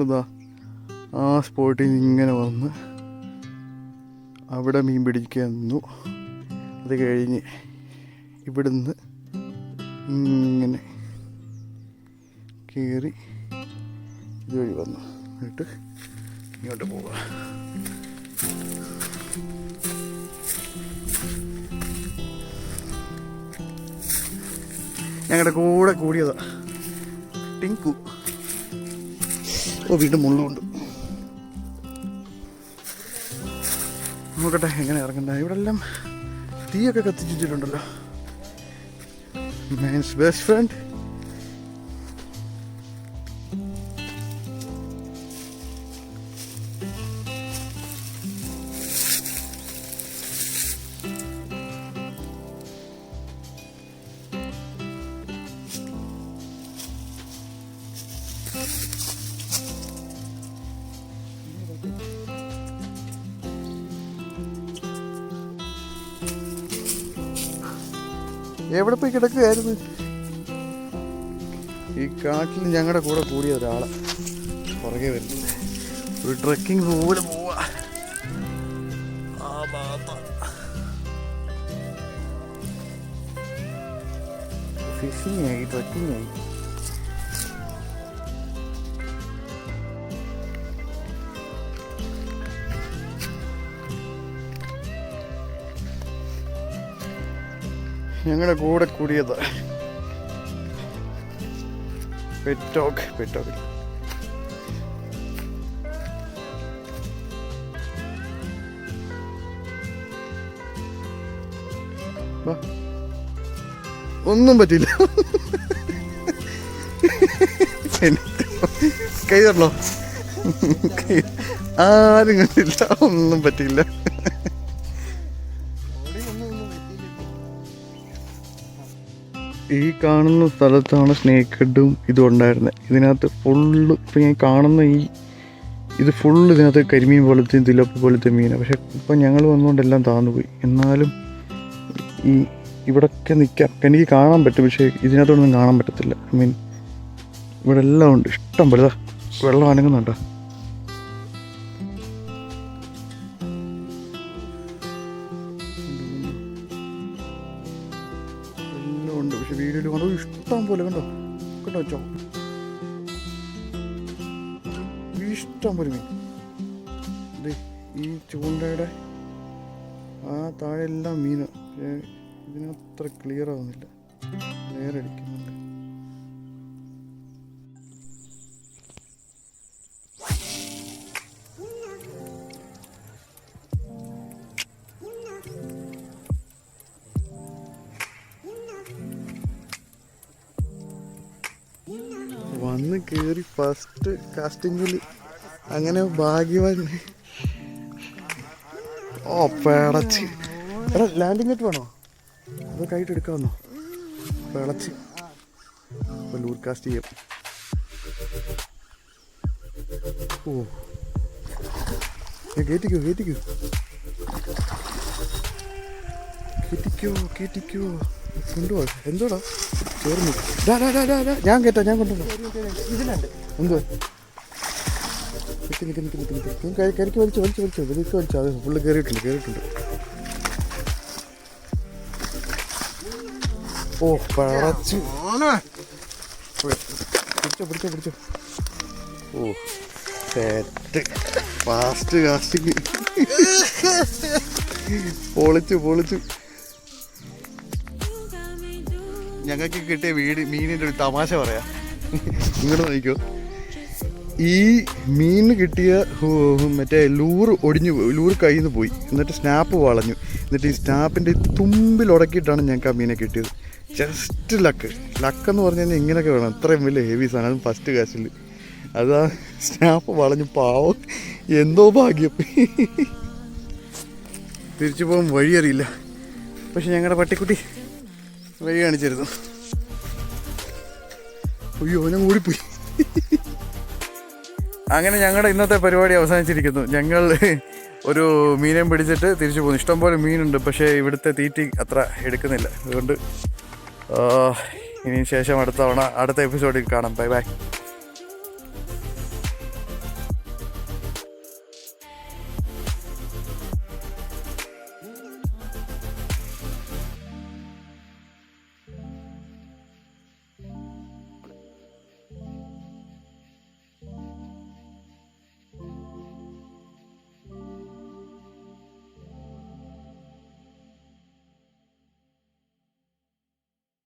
ഞങ്ങളിതാ ആ സ്പോട്ടിൽ നിന്ന് ഇങ്ങനെ വന്ന് അവിടെ മീൻ പിടിക്കാൻ നിന്നു. അത് കഴിഞ്ഞ് ഇവിടുന്ന് ഇങ്ങനെ കയറി ഇതുവഴി വന്നു എന്നിട്ട് ഇങ്ങോട്ട് പോവുക. ഞങ്ങളുടെ കൂടെ കൂടിയതാ ടിങ്കു. ഓ വീണ്ടും മുള്ളുണ്ട്. നോക്കട്ടെ എങ്ങനെ ഇറങ്ങണ്ട. ഇവിടെ എല്ലാം തീയൊക്കെ കത്തിച്ചിട്ടുണ്ടല്ലോ. Man's best friend. എവിടെ പോയി കിടക്കുകയായിരുന്നു? ഈ കാട്ടിൽ ഞങ്ങളുടെ കൂടെ കൂടിയ ഒരാളെ പുറകെ വരുന്നത്. ഒരു ട്രക്കിംഗ് പോലെ പോവാ. ഫിഷിംഗ് ആയി, ട്രക്കിംഗ് ആയി. ഞങ്ങളുടെ കൂടെ കൂടിയത് പെറ്റോക്ക്. ഒന്നും പറ്റില്ല. കൈ തരണോ? ആരും കണ്ടില്ല, ഒന്നും പറ്റില്ല. ഈ കാണുന്ന സ്ഥലത്താണ് സ്നേക്ക് ഹെഡും ഇതും ഉണ്ടായിരുന്നത്. ഇതിനകത്ത് ഫുള്ള് ഇപ്പം ഞാൻ കാണുന്ന ഇത് ഫുള്ള് ഇതിനകത്ത് കരിമീൻ പോലത്തെയും തിലപ്പ് പോലത്തെ മീനാണ്. പക്ഷെ ഇപ്പം ഞങ്ങൾ വന്നുകൊണ്ടെല്ലാം താന്നുപോയി. എന്നാലും ഇവിടൊക്കെ നിൽക്കാം, എനിക്ക് കാണാൻ പറ്റും. പക്ഷേ ഇതിനകത്തൊന്നും കാണാൻ പറ്റത്തില്ല. ഐ മീൻ ഇവിടെ എല്ലാം ഉണ്ട്, ഇഷ്ടം പോലെ. വെള്ളം അനങ്ങുന്നുണ്ടോ? ഉണ്ട്. പക്ഷെ വീഡിയോയിൽ കണ്ടോ ഇഷ്ടം പോലെ കണ്ടോ വെച്ചോ, ഇഷ്ടം പോലെ മീൻ. ഈ ചൂണ്ടയുടെ ആ താഴെ എല്ലാം മീന്. ഇതിനത്ര ക്ലിയർ ആവുന്നില്ല, ലെയർ അടിക്കുന്നുണ്ട്. വന്ന് കയറി ഫസ്റ്റ് കാസ്റ്റിങ്ങിൽ അങ്ങനെ ഭാഗ്യവാൻ. ഓ പിളച്ച്. എടാ ലാൻഡിങ് നെറ്റ് വേണോ? അത് കൈയിട്ട് എടുക്കാമെന്നോ? പിളച്ച്. ഇപ്പം ലൂർ കാസ്റ്റ് ചെയ്യാം. ഓ കേറ്റിക്കോ കൊണ്ടുപോ. എന്തോടാ ചേർന്നു? ഞാൻ കൊണ്ടുപോകാം. ഇതിലുണ്ട് എന്തോ കരിക്ക് വലിച്ചോ. അത് ഫുള്ള് കയറിയിട്ടുണ്ട്. ഓ പഴച്ചു. പിടിച്ചോ. ഓ സെറ്റ്. Fast casting. പൊളിച്ചു. ഞങ്ങൾക്ക് കിട്ടിയ മീനിൻ്റെ ഒരു തമാശ പറയാം. ഇങ്ങോട്ട് നോക്കിക്കോ. ഈ മീനിന് കിട്ടിയ മറ്റേ ലൂറ് ലൂറ് കയ്യിൽ നിന്ന് പോയി. എന്നിട്ട് സ്നാപ്പ് വളഞ്ഞു. എന്നിട്ട് ഈ സ്നാപ്പിൻ്റെ തുമ്പിൽ ഉടക്കിയിട്ടാണ് ഞങ്ങൾക്ക് ആ മീനെ കിട്ടിയത്. ജസ്റ്റ് ലക്കെന്ന് പറഞ്ഞു കഴിഞ്ഞാൽ ഇങ്ങനെയൊക്കെ വേണം. അത്രയും വലിയ ഹെവി സാധനം, അതും ഫസ്റ്റ് കാശിൽ. അതാ സ്നാപ്പ് വളഞ്ഞു. പാവം, എന്തോ ഭാഗ്യം. തിരിച്ചു പോകാൻ വഴി അറിയില്ല. പക്ഷെ ഞങ്ങളുടെ പട്ടിക്കുട്ടി വഴി കാണിച്ചിരുന്നു. അയ്യോ ഞാൻ ഓടിപ്പോയി. അങ്ങനെ ഞങ്ങളുടെ ഇന്നത്തെ പരിപാടി അവസാനിച്ചിരിക്കുന്നു. ഞങ്ങൾ ഒരു മീനെയും പിടിച്ചിട്ട് തിരിച്ചു പോകുന്നു. ഇഷ്ടംപോലെ മീനുണ്ട്, പക്ഷേ ഇവിടുത്തെ തീറ്റി അത്ര എടുക്കുന്നില്ല. അതുകൊണ്ട് ഇനി ശേഷം അടുത്ത എപ്പിസോഡിൽ കാണാം. ബൈ.